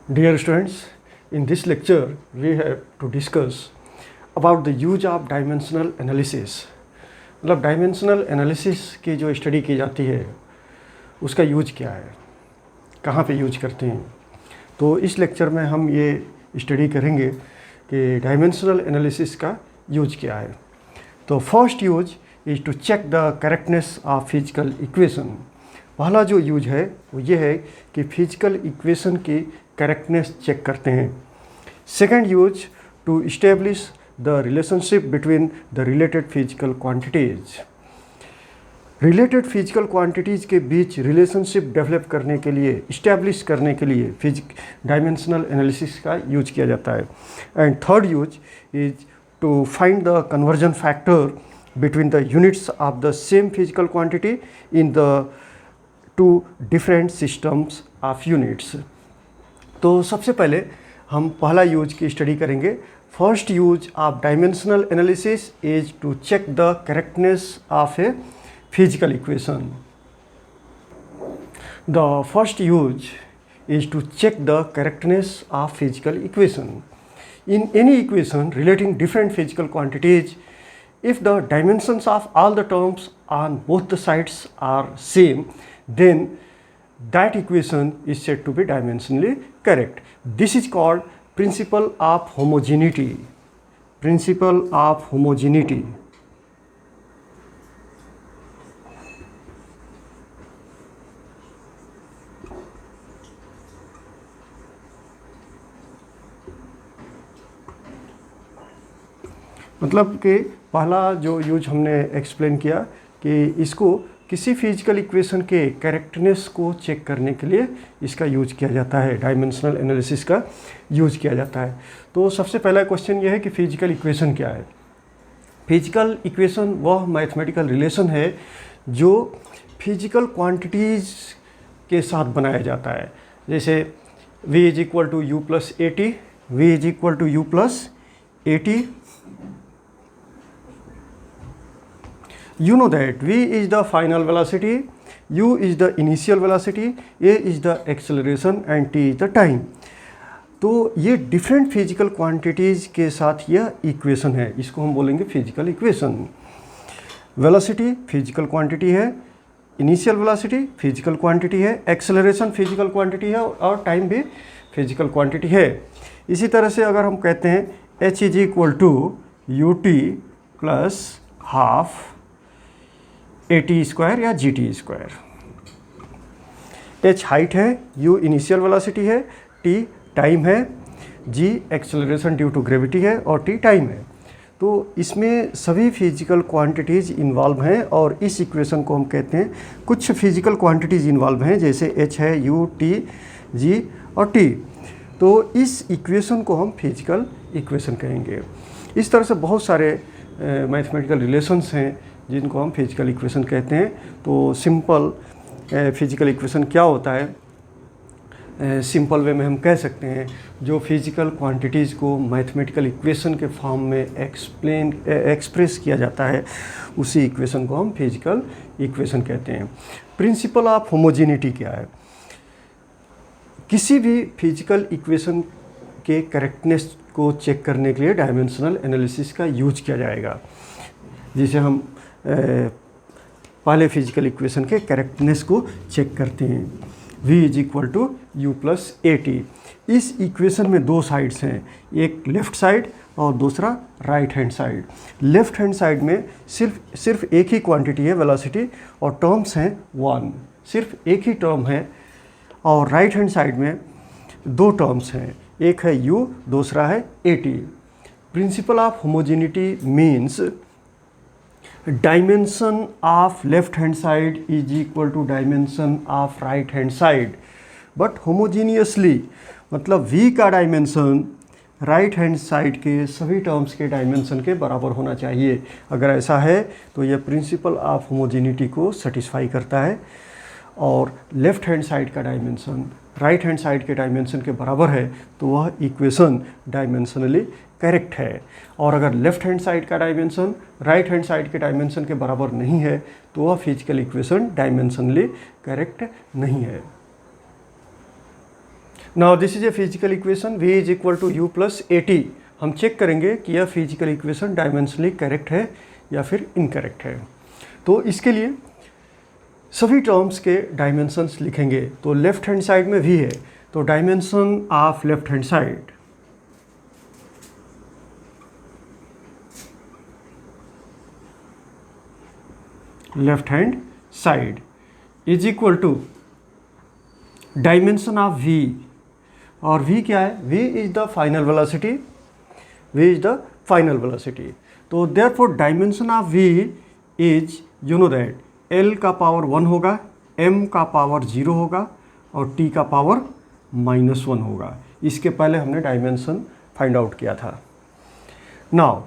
Dear students, in this lecture we have to discuss about the use of dimensional analysis. मतलब dimensional analysis की जो study की जाती है उसका यूज क्या है, कहाँ पे यूज करते हैं. तो इस लेक्चर में हम ये स्टडी करेंगे कि डायमेंशनल एनालिसिस का यूज क्या है. तो first use is to check the correctness of physical equation. पहला जो यूज है वो ये है कि फिजिकल इक्वेशन की करेक्टनेस चेक करते हैं. Second use to establish the relationship between the related physical quantities. Related physical quantities के बीच रिलेशनशिप डेवलप करने के लिए, इस्टेब्लिश करने के लिए डायमेंशनल एनालिसिस का यूज किया जाता है. And third use is to find the conversion factor between the units of the same physical quantity in the two different systems of units. तो सबसे पहले हम पहला यूज की स्टडी करेंगे. First use of dimensional analysis is to check the correctness of a physical equation. The first use is to check the correctness of physical equation. In any equation relating different physical quantities, if the dimensions of all the terms on both the sides are same, then that equation is said to be dimensionally correct. This is called principle of homogeneity. Principle of homogeneity. मतलब कि पहला जो use हमने explain किया कि इसको किसी physical equation के करेक्टनेस को चेक करने के लिए इसका यूज किया जाता है, डायमेंशनल एनालिसिस का यूज किया जाता है. तो सबसे पहला क्वेश्चन यह है कि फिजिकल इक्वेशन क्या है. फिजिकल इक्वेशन वह मैथमेटिकल रिलेशन है जो फिजिकल क्वांटिटीज़ के साथ बनाया जाता है. जैसे v is equal to u plus a t, v is equal to u plus a t. You know that v is the final velocity, u is the initial velocity, a is the acceleration and t is the time. तो ये different physical quantities के साथ यह equation है, इसको हम बोलेंगे physical equation. Velocity physical quantity है, इनिशियल वेलोसिटी फिजिकल क्वांटिटी है, एक्सेलरेशन फिजिकल क्वांटिटी है और टाइम भी फिजिकल क्वांटिटी है. इसी तरह से अगर हम कहते हैं h is equal to u t plus half a t square या g t square. h height है, u इनिशियल वेलोसिटी है, t टाइम है, g acceleration due to gravity है और t टाइम है. तो इसमें सभी फिजिकल क्वांटिटीज़ इन्वॉल्व हैं और इस इक्वेशन को हम कहते हैं, कुछ फिजिकल क्वांटिटीज़ इन्वॉल्व हैं जैसे h है, u, t, g और t. तो इस इक्वेशन को हम फिजिकल इक्वेशन कहेंगे. इस तरह से बहुत सारे मैथमेटिकल रिलेशंस हैं जिनको हम फिजिकल इक्वेशन कहते हैं. तो सिंपल फिजिकल इक्वेशन क्या होता है, सिंपल वे में हम कह सकते हैं जो फिजिकल क्वांटिटीज़ को मैथमेटिकल इक्वेशन के फॉर्म में एक्सप्रेस किया जाता है उसी इक्वेशन को हम फिजिकल इक्वेशन कहते हैं. प्रिंसिपल ऑफ होमोजेनिटी क्या है. किसी भी फिजिकल इक्वेशन के करेक्टनेस को चेक करने के लिए डायमेंशनल एनालिसिस का यूज किया जाएगा, जिसे हम पहले फिजिकल इक्वेशन के करेक्टनेस को चेक करते हैं. v is equal to u plus a t. इस इक्वेशन में दो साइड्स हैं, एक लेफ़्ट साइड और दूसरा right hand side. Left hand side में सिर्फ एक ही क्वांटिटी है वेलोसिटी और टर्म्स हैं 1, सिर्फ एक ही टर्म है. और राइट हैंड साइड में दो टर्म्स हैं, एक है u, दूसरा है a t. Principle of homogeneity means dimension of left hand side is equal to dimension of right hand side but homogeneously. मतलब v का डायमेंशन राइट हैंड साइड के सभी टर्म्स के डायमेंशन के बराबर होना चाहिए. अगर ऐसा है तो यह प्रिंसिपल ऑफ होमोजेनिटी को सेटिस्फाई करता है. और लेफ़्ट हैंड साइड का डायमेंशन राइट हैंड साइड के डायमेंशन के बराबर है तो वह इक्वेशन डायमेंशनली करेक्ट है. और अगर लेफ़्ट हैंड साइड का डायमेंशन राइट हैंड साइड के डायमेंशन के बराबर नहीं है तो वह फिजिकल इक्वेशन डायमेंशनली करेक्ट नहीं है. Now this is a physical equation v is equal to u plus a t. हम चेक करेंगे कि यह फिजिकल इक्वेशन डायमेंशनली करेक्ट है या फिर इनकरेक्ट है। तो इसके लिए सभी टर्म्स के डायमेंशंस लिखेंगे। तो लेफ्ट हैंड साइड में v है, तो dimension of left hand side is equal to dimension of v, और v क्या है? v is the final velocity. तो therefore dimension of v is, you know that, l का पावर 1 होगा, m का पावर 0 होगा और t का पावर -1 होगा। इसके पहले हमने डायमेंशन फाइंड आउट किया था। नाउ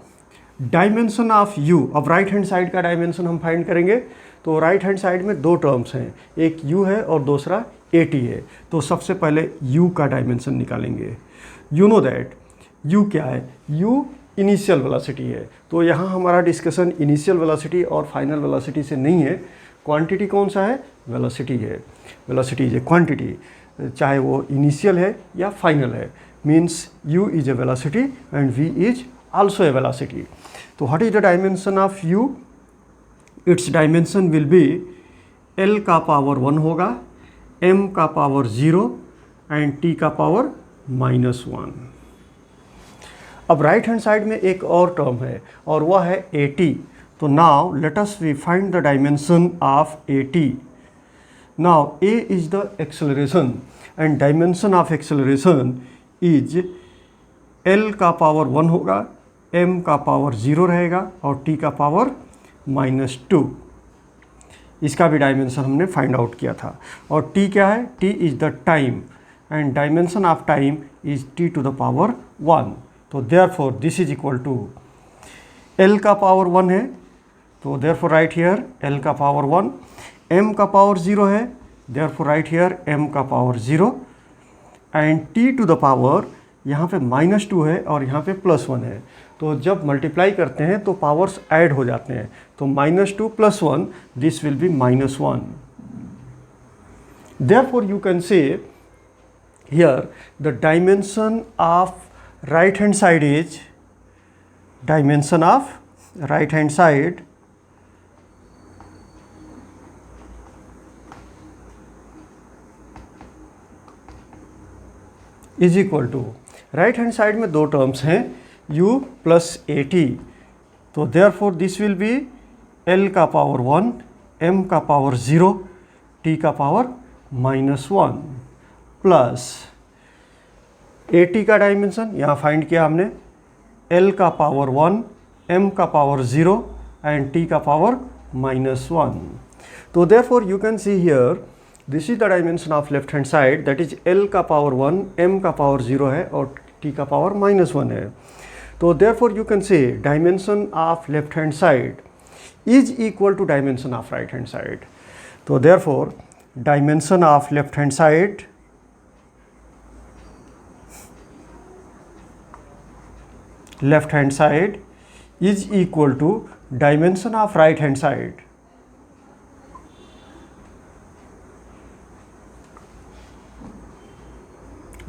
डायमेंशन ऑफ u, अब राइट हैंड साइड का डायमेंशन हम फाइंड करेंगे। तो राइट हैंड साइड में दो टर्म्स हैं, एक u है और दूसरा at है। तो सबसे पहले u का डायमेंशन निकालेंगे। यू नो दैट u क्या है? u इनिशियल वेलोसिटी है। तो यहाँ हमारा डिस्कशन इनिशियल वेलोसिटी और फाइनल वेलोसिटी से नहीं है। क्वांटिटी कौन सा है? वेलोसिटी है। वेलोसिटी इज ए क्वांटिटी, चाहे वो इनिशियल है या फाइनल है। Means u is a velocity and v is also a velocity. तो what is the dimension of u? Its dimension will be l का पावर 1 होगा, m का पावर 0 एंड t का पावर -1। अब राइट हैंड साइड में एक और term है और वह है at। तो now let us we find the dimension of at। Now a is the acceleration and dimension of acceleration is l का पावर 1 होगा, m का पावर 0 रहेगा और t का पावर -2। इसका भी डायमेंशन हमने फाइंड आउट किया था। और t क्या है? t is the time and dimension of time is t to the power 1। तो therefore this is equal to l का पावर 1 है, तो देयरफॉर राइट हियर l का पावर 1, m का पावर 0 है, देयरफॉर राइट हियर m का power 0 and t to the power, यहाँ पे -2 है और यहाँ पे +1 है। तो जब मल्टीप्लाई करते हैं तो पावर्स ऐड हो जाते हैं। तो -2 + 1, this will B -1। Therefore you can से here the dimension of right hand side is, dimension of right hand side is equal to, right hand side में दो टर्म्स हैं u प्लस at। तो therefore this will be l का power 1, m का power 0, t का power -1 plus at का dimension यहाँ find किया हमने, l का पावर 1, m का पावर 0 एंड t का पावर -1। तो therefore you can see here this is the dimension of left hand side, that is l का पावर 1, m का पावर 0 है और t का पावर -1 है। तो therefore you can say dimension of left hand side is equal to dimension of right hand side. तो therefore dimension of left hand side is equal to dimension of right hand side।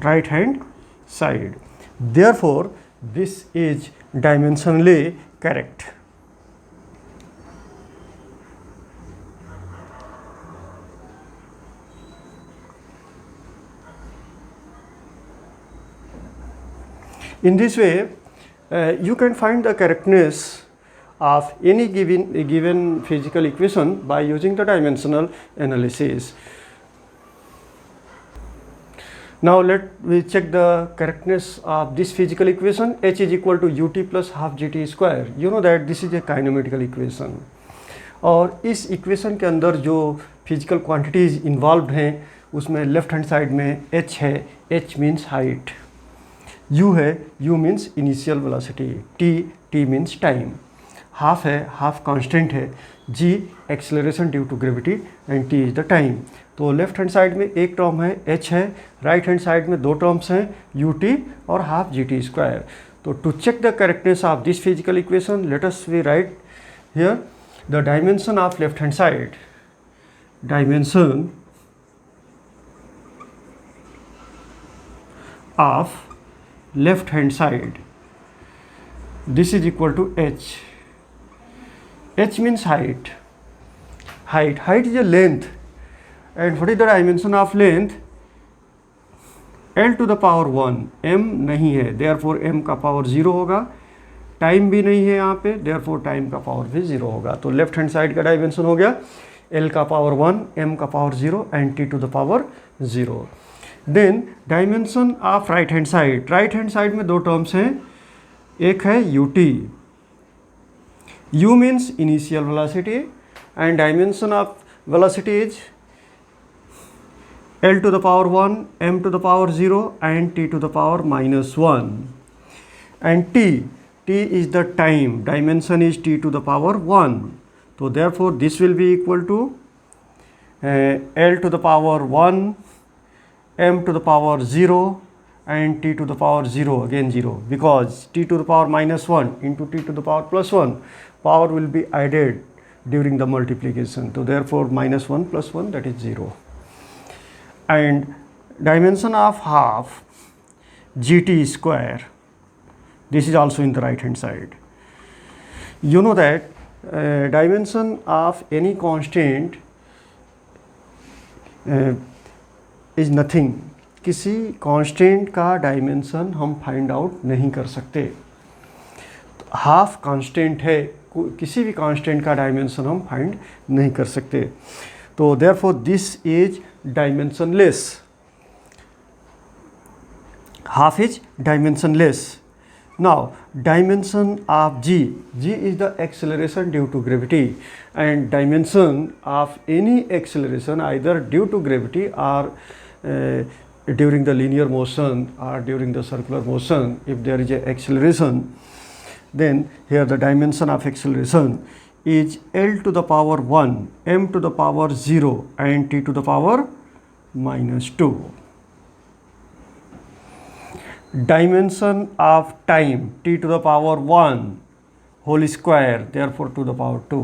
Right hand side, therefore this is dimensionally correct। In this way you can find the correctness of any given physical equation by using the dimensional analysis। Now let we check the correctness of this physical equation, h is equal to ut plus half gt square। You know that this is a kinematical equation। और इस equation के अंदर जो physical quantities involve हैं उसमें left hand side में h है, h means height, u है, u means initial velocity, t means time, half है, हाफ कांस्टेंट है, g acceleration due to gravity and t is the time. तो left hand side में एक term है h है, राइट हैंड साइड में दो टर्म्स हैं ut और हाफ gt स्क्वायर। तो to check the correctness of this physical equation let us we write here the dimension of left hand side, dimension of left hand side, this is equal to h. H means height. Height is a length, and what is the dimension of length? L to the power 1, m नहीं है, therefore m का power 0 होगा, time भी नहीं है यहाँ पे, therefore time का पावर भी 0 होगा। तो लेफ्ट हैंड साइड का डायमेंशन हो गया l का पावर 1, m का power 0 and t to the power 0। Then dimension of right hand side में दो टर्म्स हैं, एक है ut, u means initial velocity and dimension of velocity is L to the power 1, m to the power 0 and t to the power -1, and t is the time, dimension is t to the power 1. So therefore this will be equal to L to the power 1, m to the power 0 and t to the power 0, again 0, because t to the power -1 into t to the power +1, power will be added during the multiplication. So therefore -1 + 1, that is 0. And dimension of half gt square, this is also in the right hand side. You know that dimension of any constant is nothing. किसी constant का dimension हम find out नहीं कर सकते। Half constant है, किसी भी constant का डायमेंशन हम फाइंड नहीं कर सकते। तो therefore this is dimensionless. Half is dimensionless. Now dimension of g is the acceleration due to gravity, and dimension of any acceleration either due to gravity or during the linear motion or during the circular motion, if there is a acceleration, then here the dimension of acceleration is L to the power 1, m to the power 0 and t to the power -2. Dimension of time t to the power 1 whole square, therefore to the power 2.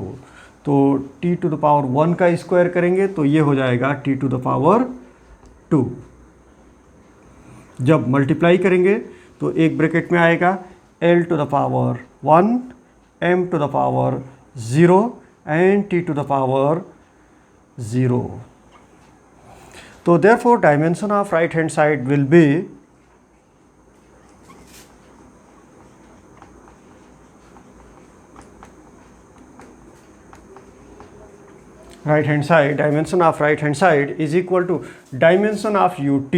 तो t to the power 1 का square करेंगे तो ये हो जाएगा t to the power 2। जब multiply करेंगे तो एक ब्रैकेट में आएगा L to the power 1, m to the power 0 and t to the power 0. So therefore dimension of right hand side will be dimension of right hand side is equal to dimension of ut,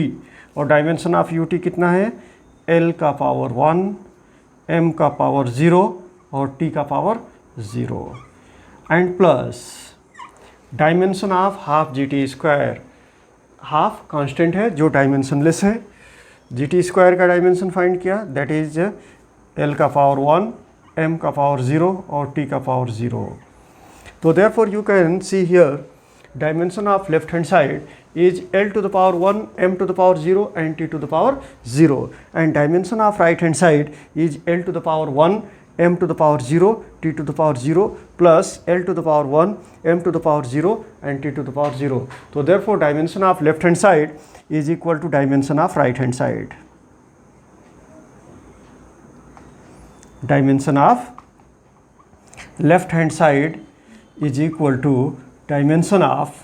और dimension of ut कितना है? L का power 1, m का power 0 और t का power 0 and plus dimension of half gt square. Half constant है जो dimensionless है, gt स्क्वायर का डायमेंशन फाइंड किया, दैट इज l का पावर 1, m का पावर 0 और t का पावर 0। तो therefore you can see here dimension of left hand side is L to the power 1, m to the power 0 and t to the power 0, and dimension of right hand side is L to the power 1, m to the power 0, t to the power 0 plus L to the power 1, m to the power 0 and t to the power 0. So therefore dimension of left hand side is equal to dimension of right hand side. Dimension of left hand side is equal to dimension of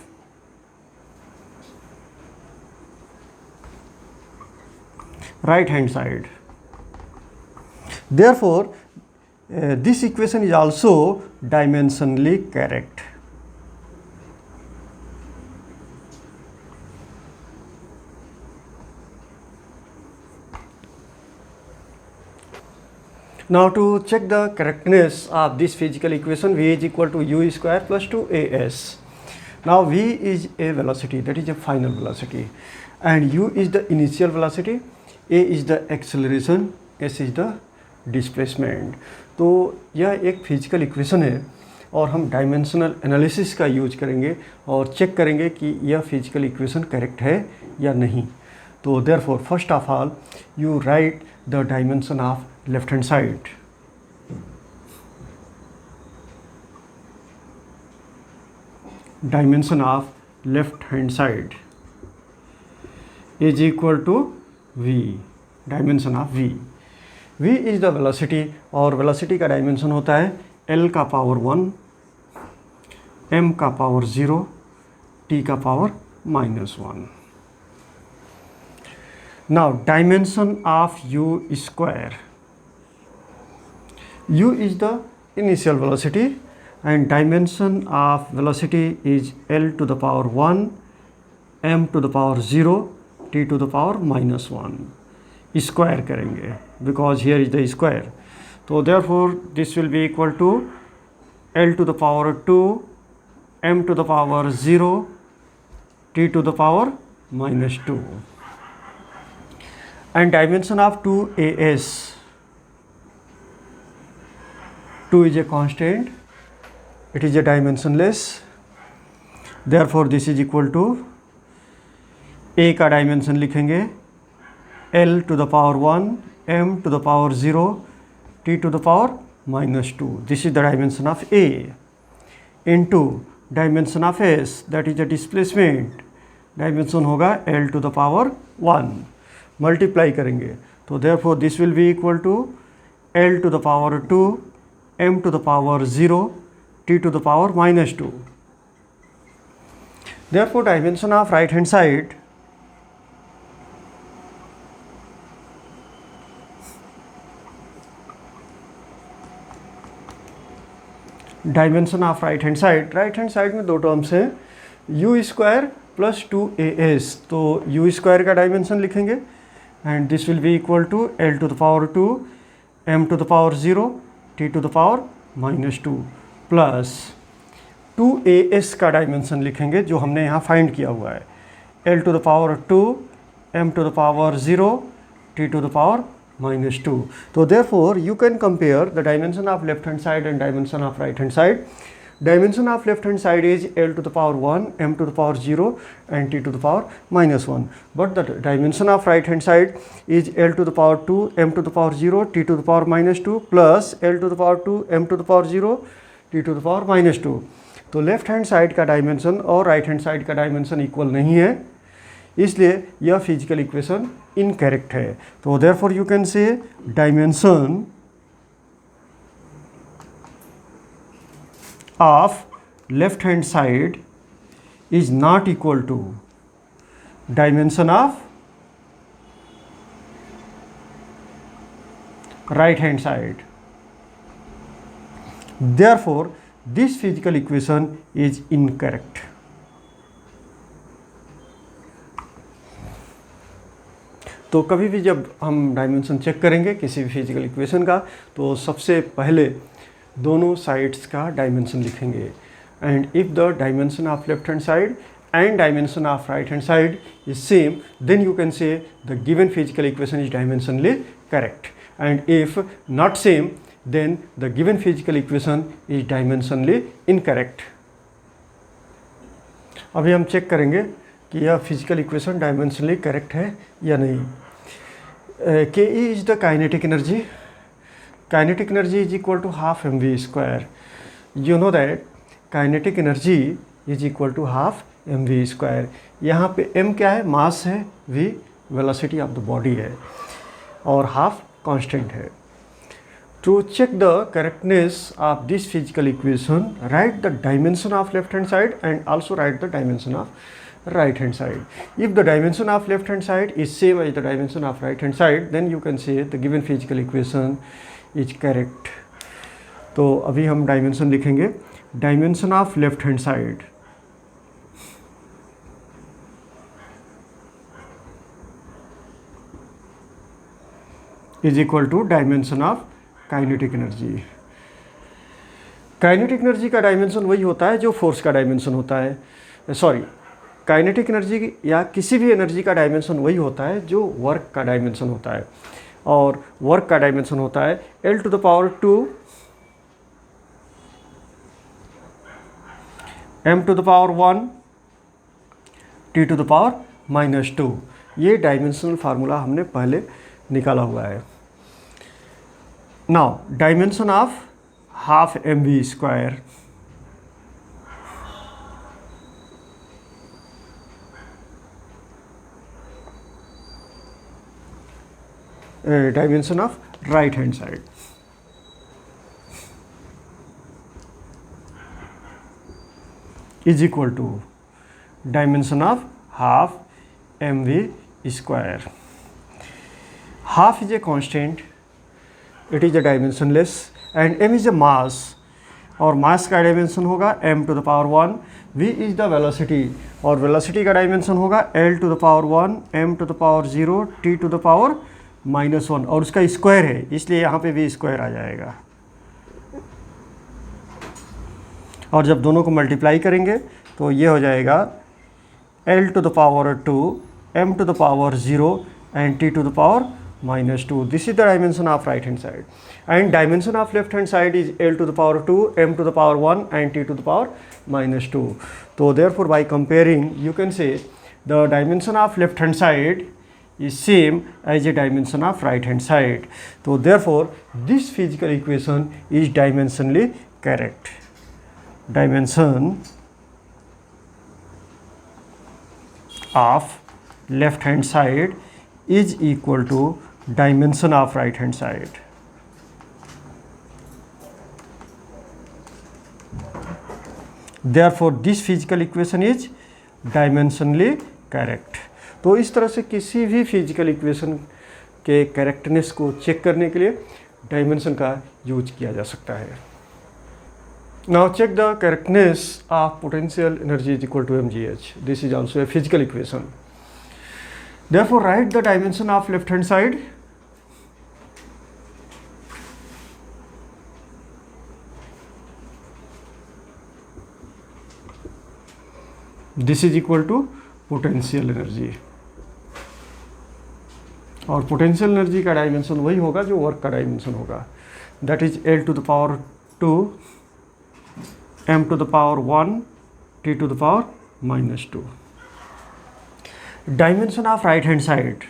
right hand side. Therefore this equation is also dimensionally correct. Now to check the correctness of this physical equation, v is equal to u square plus 2as. Now v is a velocity, that is a final velocity, and u is the initial velocity, a is the acceleration, s is the displacement. तो यह एक physical equation है और हम dimensional analysis का use करेंगे और check करेंगे कि यह फिजिकल इक्वेशन करेक्ट है या नहीं। तो therefore first of all you write the dimension of left hand side. Dimension of left hand side is equal to v, dimension of v। v is the velocity, और velocity का dimension होता है l का power 1, m का power 0, t का power -1। Now dimension of u square, u is the initial velocity and dimension of velocity is L to the power 1, m to the power 0, t to the power -1। Square करेंगे because here is the square, तो therefore this will be equal to L to the power 2, m to the power 0, t to the power -2। and dimension of 2as, 2 is a constant, it is a dimensionless, therefore this is equal to a का dimension लिखेंगे l to the power 1, m to the power 0, t to the power -2, this is the dimension of a, into dimension of s, that is the displacement, dimension होगा l to the power 1, multiply करेंगे, तो therefore this will be equal to l to the power 2, m to the power 0, t to the power -2। Therefore dimension of right hand side right hand side में दो terms हैं, u square plus 2as, तो u square का dimension लिखेंगे and this will be equal to l to the power 2, m to the power 0, t to the power -2 plus 2as का dimension लिखेंगे जो हमने यहाँ फाइंड किया हुआ है, l to the power 2, m to the power 0, t to the power -2। तो therefore you can compare the dimension of left hand side and dimension of right hand side. Dimension of left hand side is l to the power 1, m to the power 0 and t to the power -1, but the dimension of right hand side is l to the power 2, m to the power 0, t to the power -2 plus l to the power 2, m to the power 0, t to the power -2। तो left hand side का dimension और right hand side का dimension equal नहीं है, इसलिए यह physical equation incorrect है। तो therefore you can say dimension of left hand side is not equal to dimension of right hand side. Therefore this physical equation is incorrect. तो कभी भी जब हम डायमेंशन चेक करेंगे किसी भी फिजिकल इक्वेशन का, तो सबसे पहले दोनों साइड्स का डायमेंशन लिखेंगे, and if the dimension of left hand side and dimension of right hand side is same, then you can say the given physical equation is dimensionally correct, and if not same then the given physical equation is dimensionally incorrect। अभी हम check करेंगे कि यह physical equation dimensionally correct है या नहीं। K E is the kinetic energy, kinetic energy is equal to half mv square. You know that kinetic energy is equal to half mv square. यहाँ पे m क्या है, मास है, v velocity of the body है, और half constant है। To check the correctness of this physical equation, write the dimension of left hand side and also write the dimension of right hand side. If the dimension of left hand side is same as the dimension of right hand side, then you can say the given physical equation is correct। तो अभी हम dimension लिखेंगे, dimension of left hand side is equal to dimension of kinetic energy. Kinetic energy का dimension वही होता है जो force का डायमेंशन होता है, सॉरी, काइनेटिक एनर्जी या किसी भी एनर्जी का डायमेंशन वही होता है जो वर्क का डायमेंशन होता है, और वर्क का डायमेंशन होता है l to the power 2, m to the power 1, t to the power -2। ये डायमेंशनल फार्मूला हमने पहले निकाला हुआ है। Now dimension of half mv square, dimension of right hand side. Is equal to dimension of half mv square. Half is a constant, it is a dimensionless, and m is a mass, और मास का dimension होगा m to the power 1, v is the velocity, और velocity का dimension होगा l to the power 1, m to the power 0, t to the power -1, और उसका square है इसलिए यहाँ पे v स्क्वायर आ जाएगा। और जब दोनों को मल्टीप्लाई करेंगे तो ये हो जाएगा l to the power 2, m to the power 0 and t to the power -2. This is the dimension of right hand side, and dimension of left hand side is l to the power 2, m to the power 1 and t to the power -2. So therefore by comparing you can say the dimension of left hand side is same as a dimension of right hand side. So therefore this physical equation is dimensionally correct. Dimension of left hand side is equal to dimension of right hand side. Therefore this physical equation is dimensionally correct. तो इस तरह से किसी भी physical equation के correctness को check करने के लिए डायमेंशन का यूज किया जा सकता है। Now check the correctness of potential energy is equal to mgh. This is also a physical equation. Therefore write the dimension of left hand side. This is equal to potential energy, और potential energy का dimension वही होगा जो work का dimension होगा, that is l to the power 2, m to the power 1, t to the power -2. Dimension of right hand side,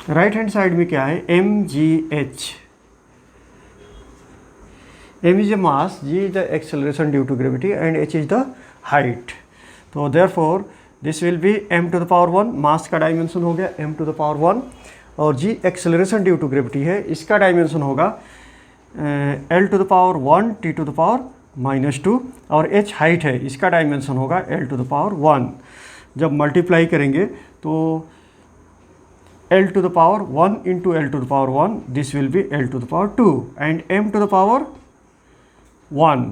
right hand side में क्या है, mgh. m is a mass, g is the acceleration due to gravity and h is the height. तो therefore this will be m to the power 1, मास का dimension हो गया m to the power 1, और g acceleration due to gravity है, इसका dimension होगा l to the power 1, t to the power -2, और h height है, इसका डायमेंशन होगा l to the power 1. जब मल्टीप्लाई करेंगे तो l to the power 1 into l to the power 1, this will be l to the power 2, and m to the power 1,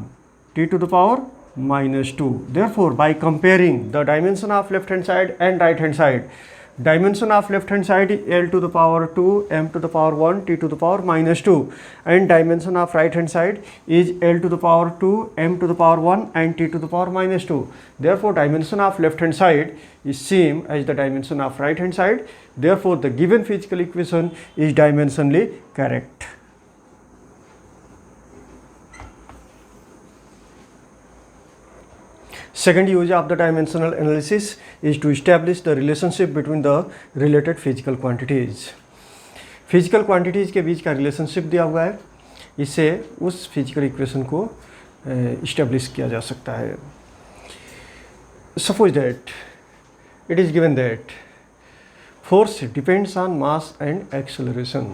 t to the power -2. Therefore by comparing the dimension of left hand side and right hand side, dimension of left hand side is l to the power 2, m to the power 1, t to the power -2, and dimension of right hand side is l to the power 2, m to the power 1 and t to the power -2. Therefore dimension of left hand side is same as the dimension of right hand side. Therefore the given physical equation is dimensionally correct. Second use of the dimensional analysis is to establish the relationship between the related physical quantities. Physical quantities के बीच का relationship दिया हुआ है, इससे उस physical equation को establish किया जा सकता है. Suppose that it is given that force depends on mass and acceleration.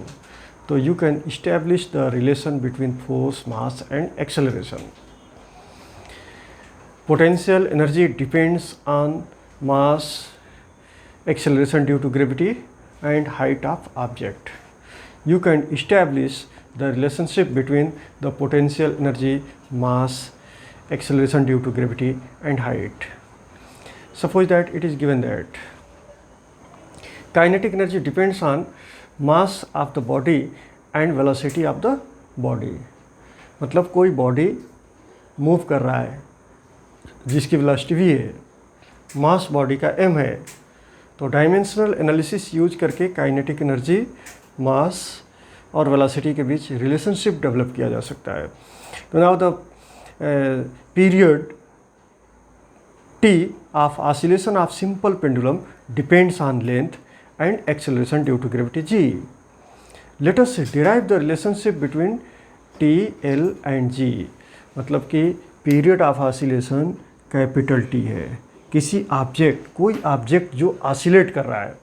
So you can establish the relation between force, mass and acceleration. Potential energy depends on mass, acceleration due to gravity and height of object. You can establish the relationship between the potential energy, mass, acceleration due to gravity and height. Suppose that it is given that kinetic energy depends on mass of the body and velocity of the body. मतलब कोई body move कर रहा है जिसकी velocity v है, mass body का m है, तो डायमेंशनल एनालिसिस यूज करके काइनेटिक एनर्जी, मास और वेलोसिटी के बीच रिलेशनशिप डेवलप किया जा सकता है. तो now the period t of oscillation of simple pendulum depends on length and acceleration due to gravity g. Let us derive the relationship between t, l and g. मतलब कि period of oscillation capital T है। किसी object, कोई object जो oscillate कर रहा है,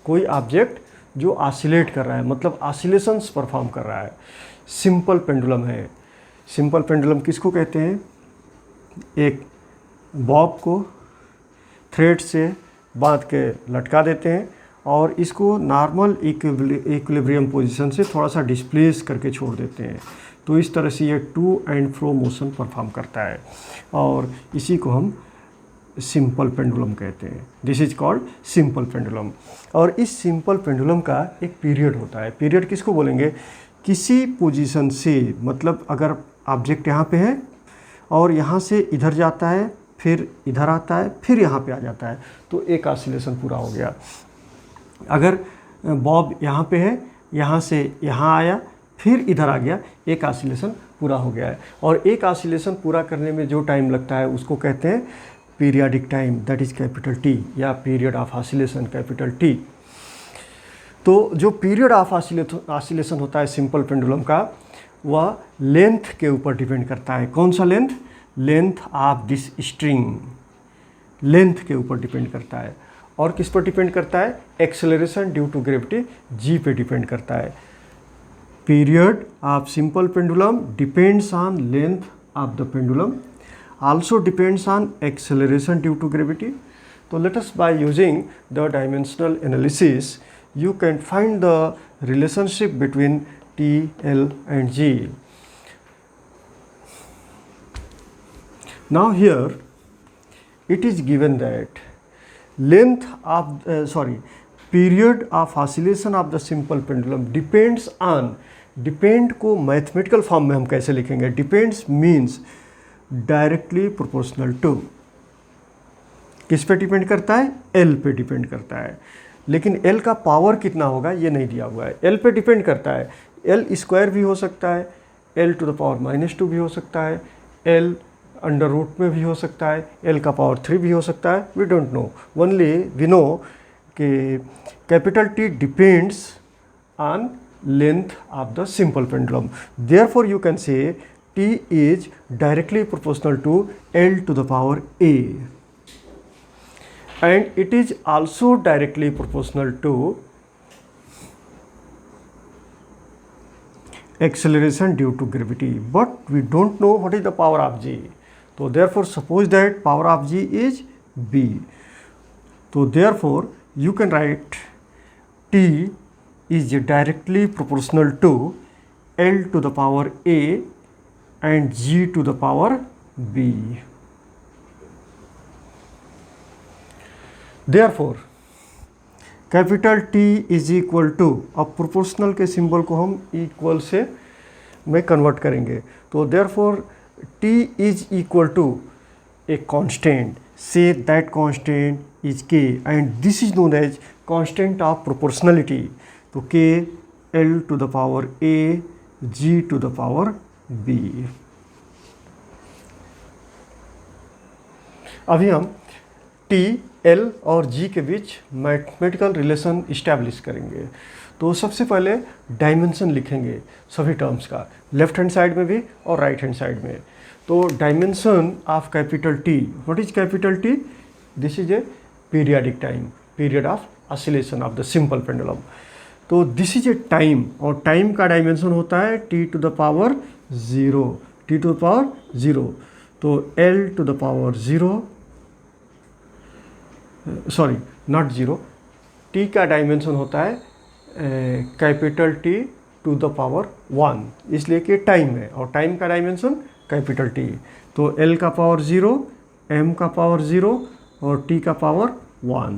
कोई ऑब्जेक्ट जो ऑसिलेट कर रहा है मतलब ऑसिलेशंस परफॉर्म कर रहा है, सिंपल पेंडुलम है। सिंपल पेंडुलम किसको कहते हैं? एक बॉब को थ्रेड से बांध के लटका देते हैं और इसको नॉर्मल इक्विलिब्रियम पोजीशन से थोड़ा सा डिस्प्लेस करके छोड़ देते हैं। तो इस तरह से ये to and fro motion perform करता है और इसी को हम सिंपल पेंडुलम कहते हैं। This is called simple pendulum. और इस सिंपल पेंडुलम का एक पीरियड होता है। पीरियड किसको बोलेंगे? किसी पोजीशन से, मतलब अगर ऑब्जेक्ट यहाँ पे है और यहाँ से इधर जाता है, फिर इधर आता है, फिर यहाँ पे आ जाता है, तो एक ऑसिलेशन पूरा हो गया। अगर बॉब यहाँ पे है, यहाँ से यहाँ आया, फिर इधर आ गया, एक ऑसिलेशन पूरा हो गया है। और एक ऑसिलेशन पूरा करने में जो टाइम लगता है उसको कहते हैं periodic time, that is capital T, या period of oscillation capital T. तो जो पीरियड ऑफ ऑसिलेशन होता है सिंपल पेंडुलम का, वह लेंथ के ऊपर डिपेंड करता है। कौन सा length? Length of this string, length के ऊपर डिपेंड करता है। और किस पर डिपेंड करता है? Acceleration due to gravity G पे डिपेंड करता है। Period of simple pendulum depends on length of the pendulum, also depends on acceleration due to gravity. So let us, by using the dimensional analysis, you can find the relationship between T, L and G. Now here it is given that length of period of oscillation of the simple pendulum depends on, depend को mathematical form में हम कैसे लिखेंगे? Depends means directly proportional to, किस पे depend करता है? L पे डिपेंड करता है। लेकिन एल का पावर कितना होगा ये नहीं दिया हुआ है। एल पे डिपेंड करता है। एल स्क्वायर भी हो सकता है, एल टू द पावर -2 भी हो सकता है, एल अंडर रूट में भी हो सकता है, एल का पावर 3 भी हो सकता है। We don't know, only we know कि capital T depends on length of the simple pendulum. Therefore you can say T is directly proportional to L to the power A, and it is also directly proportional to acceleration due to gravity, but we don't know what is the power of G. So therefore suppose that power of G is B. So therefore you can write T is directly proportional to L to the power A and G to the power B. Therefore capital T is equal to, अब proportional के symbol को हम equal से में convert करेंगे, तो therefore T is equal to a constant, say that constant is K and this is known as constant of proportionality. तो K L to the power A G to the power B. अभी हम T, L और G के बीच mathematical relation establish करेंगे। तो सबसे पहले dimension लिखेंगे सभी टर्म्स का, लेफ्ट हैंड साइड में भी और राइट हैंड साइड में। तो dimension of capital T, what is capital T? This is a periodic time, period of oscillation of the simple pendulum. तो दिस इज ए टाइम, और time का dimension होता है T to the power 0, T to the power 0। तो L to the power 0, sorry not 0, T का dimension होता है capital T to the power 1, इसलिए कि टाइम है और टाइम का डायमेंशन कैपिटल T। तो L का पावर 0, M का पावर 0 और T का पावर 1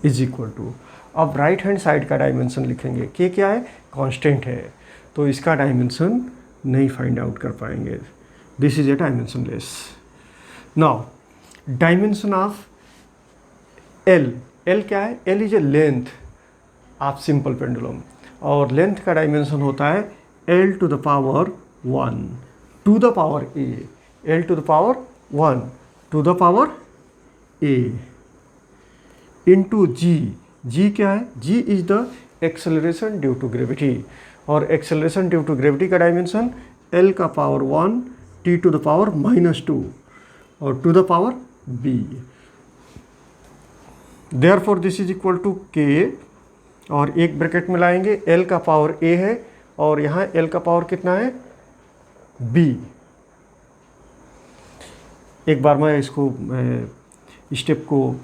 इज इक्वल टू, अब राइट हैंड साइड का डायमेंशन लिखेंगे। K क्या है? कांस्टेंट है, तो इसका डायमेंशन नहीं फाइंड आउट कर पाएंगे। This is a dimensionless. Now dimension of L, L क्या है? L is a length of simple pendulum, और लेंथ का डायमेंशन होता है L to the power 1 to the power A, L to the power 1 to the power A into G। G क्या है? G is the acceleration due to gravity, और acceleration due to gravity का dimension L का power 1 T to the power -2 और to the power b। Therefore this is equal to k, और एक bracket में लाएंगे, l का पावर a है और यहाँ l का पावर कितना है b। एक बार मैं इसको स्टेप को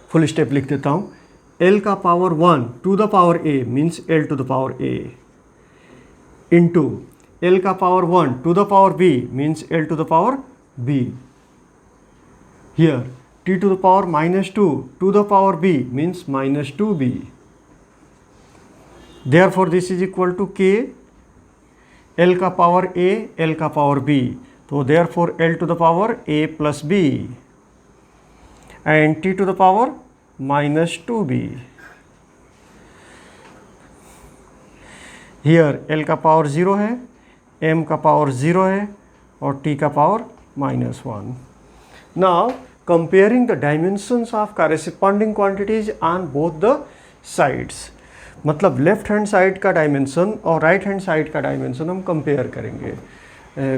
फुल स्टेप लिख देता हूँ। l का power 1 to the power a means l to the power a into l का power 1 to the power b means l to the power b। Here t to the power -2 to the power b means -2b। Therefore this is equal to k, l का power a, l का power b, तो therefore l to the power a plus b and t to the power -2b। Here l का power 0 है, m का power 0 है और t का power -1। Now comparing the dimensions of corresponding quantities on both the sides, मतलब left hand side का dimension और right hand side का डायमेंशन हम कंपेयर करेंगे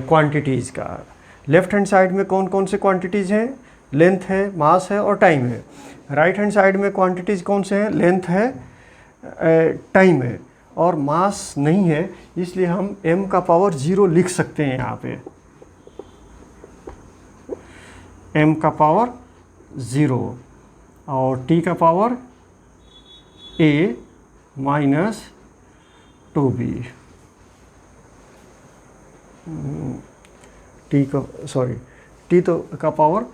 क्वांटिटीज़ का। लेफ्ट हैंड साइड में कौन कौन से क्वांटिटीज़ हैं? लेंथ है, मास है और टाइम है। राइट हैंड साइड में क्वांटिटीज़ कौन से हैं? लेंथ है, टाइम है और मास नहीं है, इसलिए हम m का पावर 0 लिख सकते हैं यहाँ पे। m का पावर 0 और t का power a minus 2b। t का t तो का power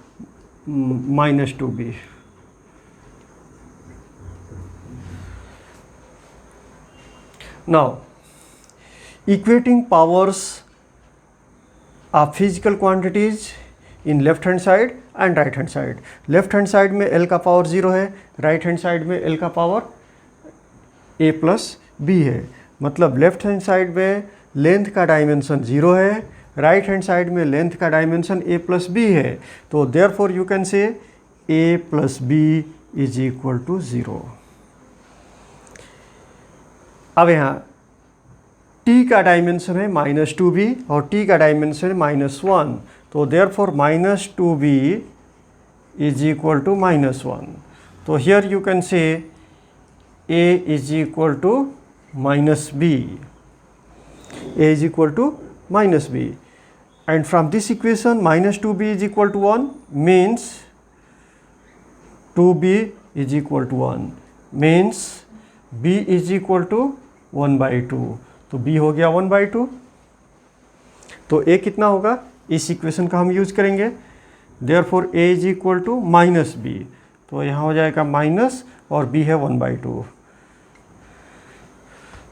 -2b। Now, equating powers of physical quantities in left hand side and right hand side. Left hand side में l का पावर 0 है, राइट हैंड साइड में l का power a plus b है। मतलब लेफ्ट हैंड साइड में length का dimension 0 है, राइट हैंड साइड में लेंथ का डायमेंशन a प्लस b है। तो therefore you can say a plus b is equal to 0। अब यहाँ t का डायमेंशन है -2b और t का डायमेंशन है -1, तो therefore -2b is equal to -1। तो here you can say a is equal to -b, a is equal to -b, and from this equation -2b is equal to 1 means 2b is equal to 1 means b is equal to 1/2। तो b हो गया 1/2। तो a कितना होगा? इस equation का हम use करेंगे। Therefore a is equal to -b, तो यहाँ हो जाएगा माइनस और b है 1/2।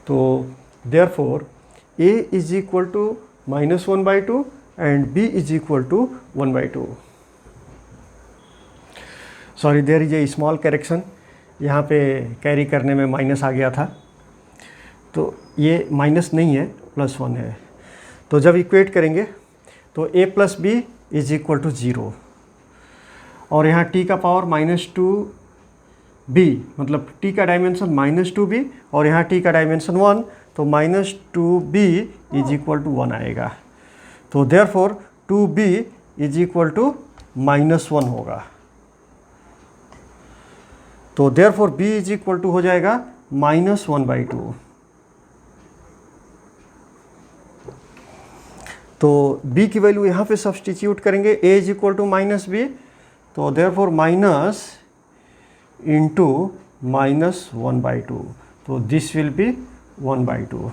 तो therefore a is equal to -1/2 and b is equal to 1/2। Sorry, there is a small correction, यहाँ पे कैरी करने में माइनस आ गया था, तो ये माइनस नहीं है, +1 है। तो जब इक्वेट करेंगे तो a plus b is equal to 0 और यहाँ t का पावर -2b, मतलब t का डायमेंशन -2b और यहाँ t का डायमेंशन 1, तो -2b इज इक्वल टू 1 आएगा। तो therefore 2b is equal to -1 होगा। तो therefore b is equal to हो जाएगा -1/2। तो b की वैल्यू यहाँ पे सब्सटीट्यूट करेंगे, a is equal to -b, तो देयरफॉर माइनस इंटू -1/2, तो दिस विल बी 1/2।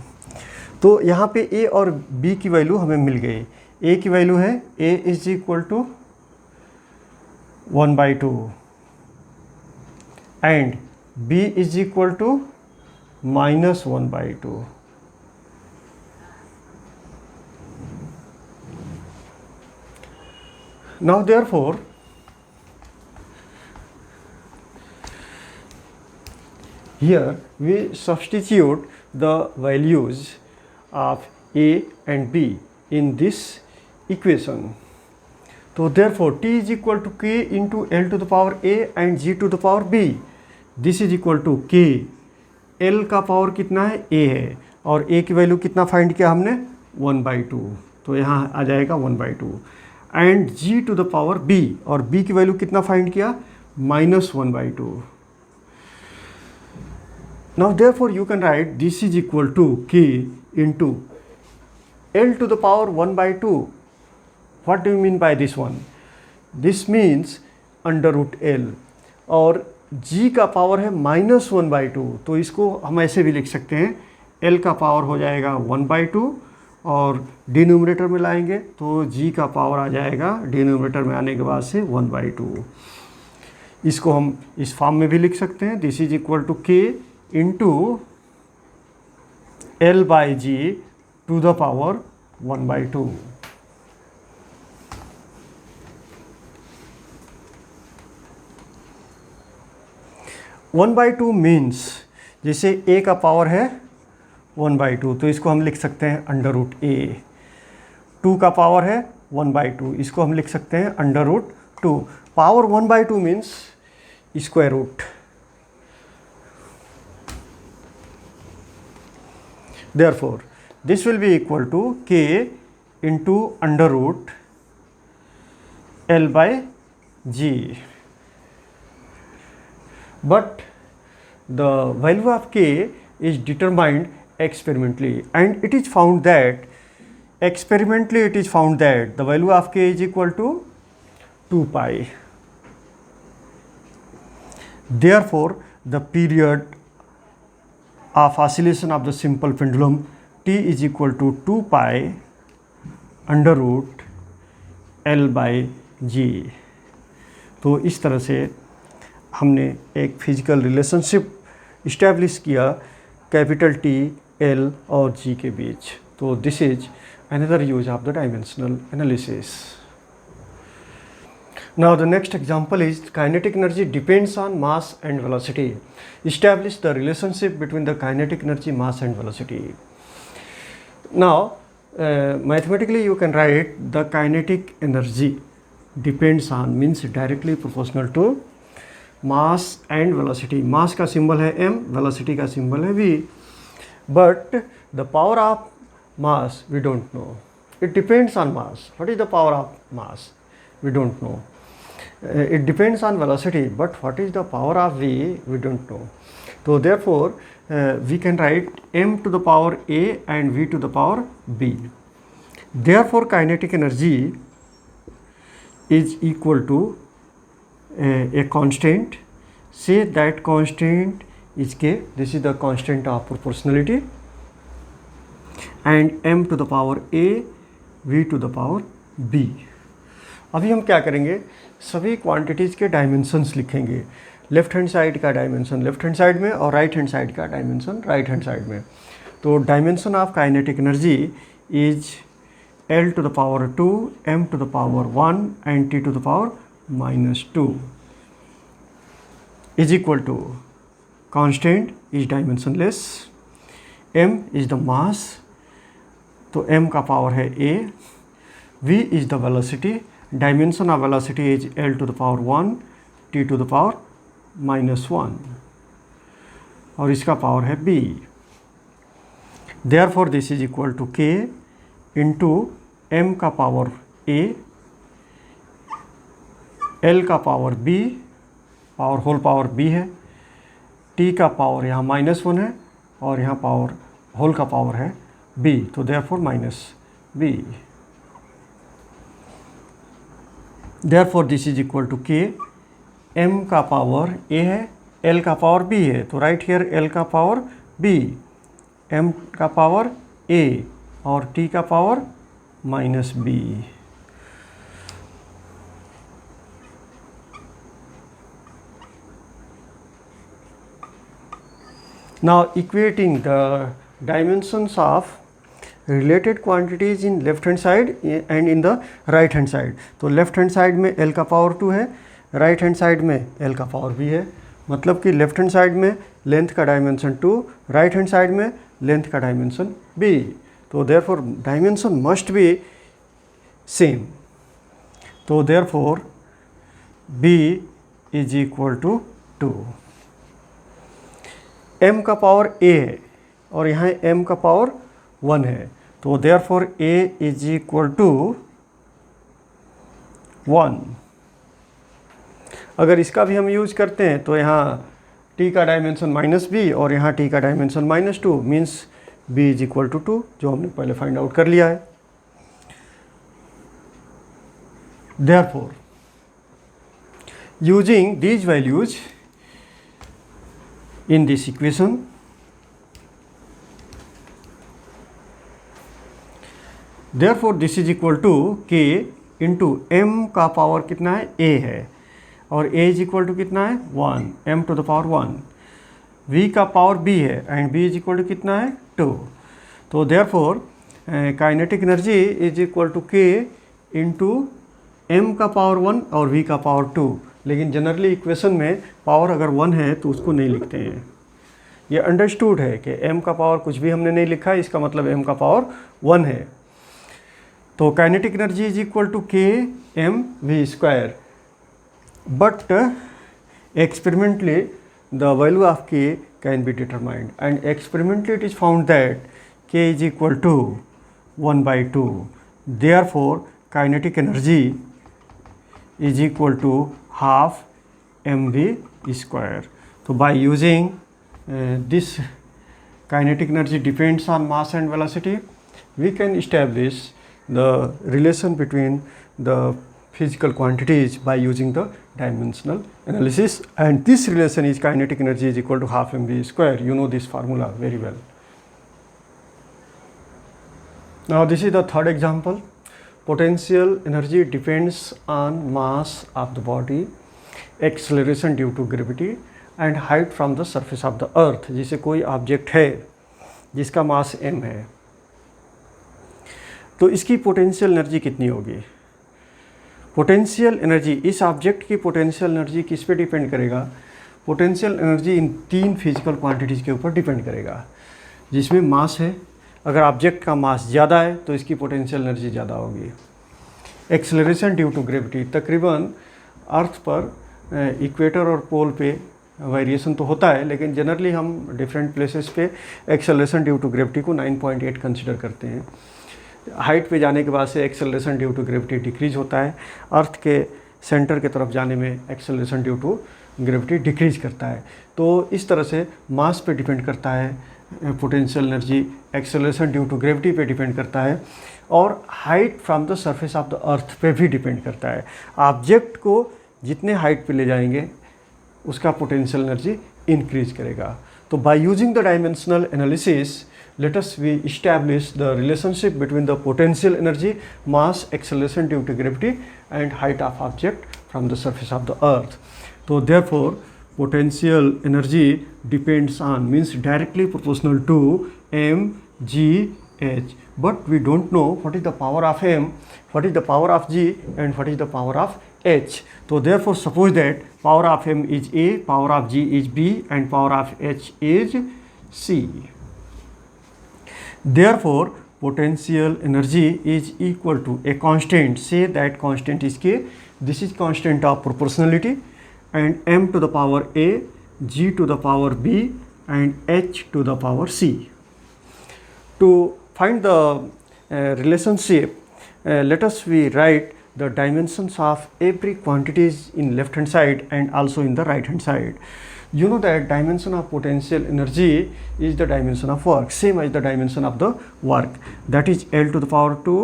तो यहाँ पे a और b की वैल्यू हमें मिल गई। a की वैल्यू है a is equal to 1/2 and b is equal to -1/2। Now therefore here we substitute the values of a and b in this equation. So therefore t is equal to k into l to the power a and g to the power b. This is equal to k, l का power कितना है? a है और a की value कितना find किया हमने? 1/2, तो यहाँ आ जाएगा 1/2 and G to the power B, और बी की वैल्यू कितना फाइंड किया, -1/2. Now therefore you can write this is equal to k into L to the power 1/2. What do you mean by this one? This means under root L, और g का power है -1/2, तो इसको हम ऐसे भी लिख सकते हैं, L का पावर हो जाएगा 1/2 और डिनोमिनेटर में लाएंगे तो g का पावर आ जाएगा डिनोमिनेटर में आने के बाद से 1/2. इसको हम इस फॉर्म में भी लिख सकते हैं, this is equal to k into L/g to the power 1/2. One by two means जैसे a का पावर है 1/2, तो इसको हम लिख सकते हैं अंडर रूट a. 2 का पावर है 1/2, इसको हम लिख सकते हैं under root 2. Power 1/2 means square root. Therefore, this will be equal to k into under root L/g. But the value of k is determined experimentally, and it is found that the value of k is equal to 2 pi. Therefore, the period of oscillation of the simple pendulum t is equal to 2 pi under root L/g. तो इस तरह से हमने एक physical relationship establish किया capital T, L और G के बीच. तो this is another use of the dimensional analysis. Now the next example is kinetic energy depends on mass and velocity. Establish the relationship between the kinetic energy, mass and velocity. Now mathematically you can write the kinetic energy depends on means directly proportional to mass and velocity. Mass का symbol है m, velocity का symbol है v. But the power of mass we don't know. It depends on mass. What is the power of mass? We don't know. It depends on velocity, but what is the power of v we don't know. So therefore we can write m to the power a and v to the power b. Therefore kinetic energy is equal to a constant. Say that constant is k. This is the constant of proportionality, and m to the power a, v to the power b. अभी हम क्या करेंगे, सभी quantities के dimensions लिखेंगे. Left hand side का dimension left hand side में और राइट हैंड साइड का डायमेंशन राइट हैंड साइड में. तो dimension of kinetic energy is L to the power 2, m to the power 1 and t to the power -2 is equal to constant is dimensionless, m is the mass, तो m का power है a, v is the velocity, dimension of velocity is L to the power 1, t to the power -1 और इसका power है b. Therefore this is equal to k into m का power a, l का power b, power whole power b है, t का power यहाँ -1 है और यहाँ पावर होल का पावर है b, तो therefore -b. Therefore this is equal to k, m का पावर a है, l का पावर b है, तो राइट हियर l का पावर b, m का पावर a और t का power -b. Now equating the dimensions of related quantities in left hand side and in the right hand side. तो left hand side में L का power 2 है, right hand side में L का power b है. मतलब कि लेफ्ट हैंड साइड में लेंथ का डायमेंशन 2, राइट हैंड साइड में लेंथ का डायमेंशन b. तो therefore dimension must be same. तो therefore b is equal to 2. m का पावर a है और यहाँ m का पावर 1 है, तो therefore a is equal to 1। अगर इसका भी हम यूज करते हैं तो यहाँ t का डायमेंशन -b और यहाँ t का dimension -2 means b is equal to 2, जो हमने पहले फाइंड आउट कर लिया है। Therefore, using these values in this equation, therefore this is equal to k into m का पावर कितना है, a है, और a इज इक्वल टू कितना है 1, m to the power 1, v का पावर b है and b is equal to कितना है 2। तो therefore kinetic energy is equal to k into m का पावर 1 और v का पावर 2। लेकिन जनरली इक्वेशन में पावर अगर 1 है तो उसको नहीं लिखते हैं। ये अंडरस्टूड है कि m का पावर कुछ भी हमने नहीं लिखा है, इसका मतलब m का पावर 1 है। तो kinetic energy is equal to k m v square, but experimentally the value of k can be determined and experimentally it is found that k is equal to 1/2। Therefore kinetic energy is equal to half mv square. So by using this kinetic energy depends on mass and velocity, we can establish the relation between the physical quantities by using the dimensional analysis, and this relation is kinetic energy is equal to half mv square. You know this formula very well. Now this is the third example. Potential energy depends on mass of the body, acceleration due to gravity and height from the surface of the earth। जैसे कोई object है जिसका मास m है, तो इसकी potential energy कितनी होगी। Potential energy, इस ऑब्जेक्ट की पोटेंशियल एनर्जी किस पे डिपेंड करेगा। Potential energy in 3 physical quantities के ऊपर डिपेंड करेगा, जिसमें मास है। अगर ऑब्जेक्ट का मास ज़्यादा है तो इसकी पोटेंशियल एनर्जी ज़्यादा होगी। एक्सेलरेशन ड्यू टू ग्रेविटी, तकरीबन अर्थ पर इक्वेटर और पोल पे वेरिएशन तो होता है, लेकिन जनरली हम डिफरेंट प्लेसेस पे एक्सेलरेशन ड्यू टू ग्रेविटी को 9.8 कंसिडर करते हैं। हाइट पे जाने के बाद से acceleration due to gravity decrease होता है, अर्थ के सेंटर के तरफ जाने में acceleration due to gravity decrease करता है। तो इस तरह से मास पे डिपेंड करता है potential energy, acceleration due to gravity पे डिपेंड करता है, और height from the surface of the earth पे भी डिपेंड करता है। ऑब्जेक्ट को जितने हाइट पे ले जाएंगे उसका पोटेंशियल एनर्जी इंक्रीज करेगा। तो by using the dimensional analysis let us we establish the relationship between the potential energy, mass, acceleration due to gravity and height of object from the surface of the earth. So therefore potential energy depends on, means directly proportional to mgh, but we don't know what is the power of m, what is the power of g and what is the power of h. So therefore suppose that power of m is a, power of g is b and power of h is c. Therefore potential energy is equal to a constant, say that constant is k, this is constant of proportionality, and m to the power a, g to the power b and h to the power c. To find the relationship, let us we write the dimensions of every quantities in left hand side and also in the right hand side. You know that dimension of potential energy is the dimension of work, same as the dimension of the work, that is L to the power 2,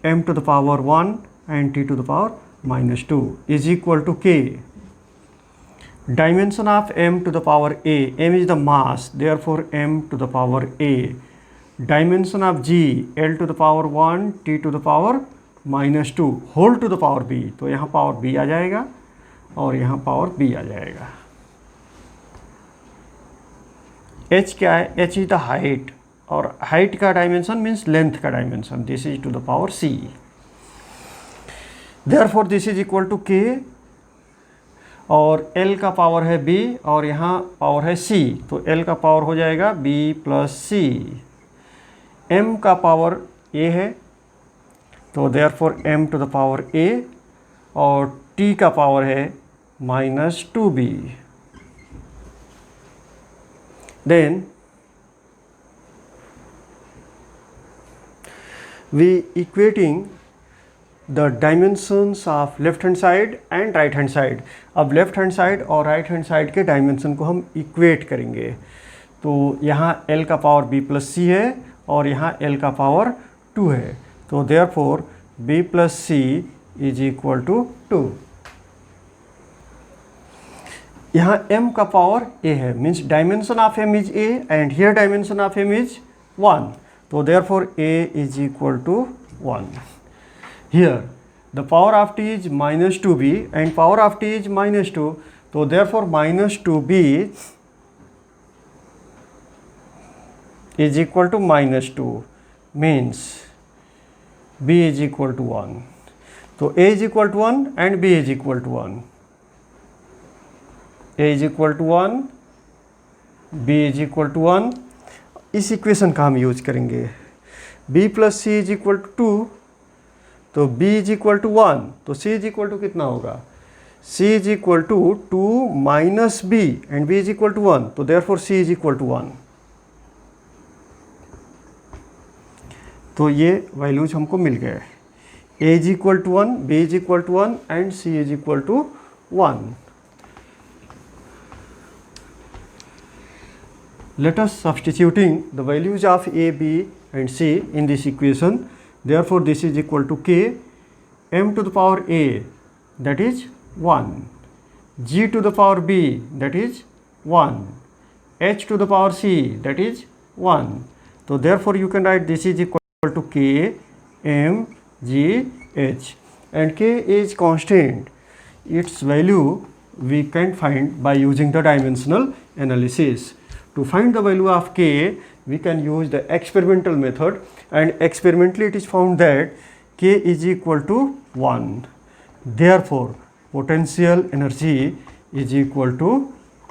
m to the power 1 and t to the power -2 is equal to k. Dimension of m to the power a, m is the mass, therefore m to the power a. Dimension of g, L to the power 1, t to the power -2 whole to the power b, तो यहाँ power b आ जाएगा और यहाँ power b आ जाएगा। h क्या है, h is the height, और height का डायमेंशन मीन्स लेंथ का dimension, this is to the power c। Therefore this is equal to k, और l का पावर है b और यहाँ पावर है c, तो l का पावर हो जाएगा b प्लस c। m का पावर a है, तो therefore m to the power a, और t का पावर है -2b। Then we equating the dimensions of left hand side and right hand side. अब लेफ्ट हैंड साइड और राइट हैंड साइड के dimension को हम इक्वेट करेंगे। तो यहाँ l का पावर b प्लस सी है और यहाँ l का पावर 2 है। तो therefore b plus C is equal to 2। यहाँ m का पावर a है, means dimension of m is a and here dimension of m is 1। तो therefore a is equal to 1। Here the power of t is minus 2b and power of t is minus 2. So therefore minus 2b is equal to minus 2, means b is equal to 1. So a is equal to 1 and b is equal to 1. a is equal to 1, b is equal to 1. इस equation का हम use करेंगे। b plus C is equal to 2, तो b is equal to 1, तो c is equal to कितना होगा? c is equal to 2 minus b and b is equal to 1, तो therefore c is equal to 1। तो ये values हमको मिल गए, a is equal to 1, b is equal to 1 and c is equal to 1। Let us substituting the values of a, b and c in this equation. Therefore this is equal to k m to the power a, that is 1, g to the power b, that is 1, h to the power c, that is 1. So therefore you can write this is equal to k m g h, and k is constant. Its value we can find by using the dimensional analysis. To find the value of k, we can use the experimental method, and experimentally it is found that k is equal to 1. Therefore potential energy is equal to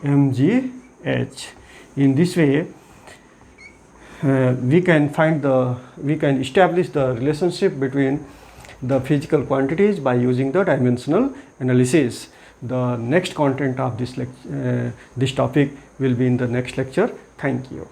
mgh. In this way we can establish the relationship between the physical quantities by using the dimensional analysis. The next content of this topic will be in the next lecture. Thank you.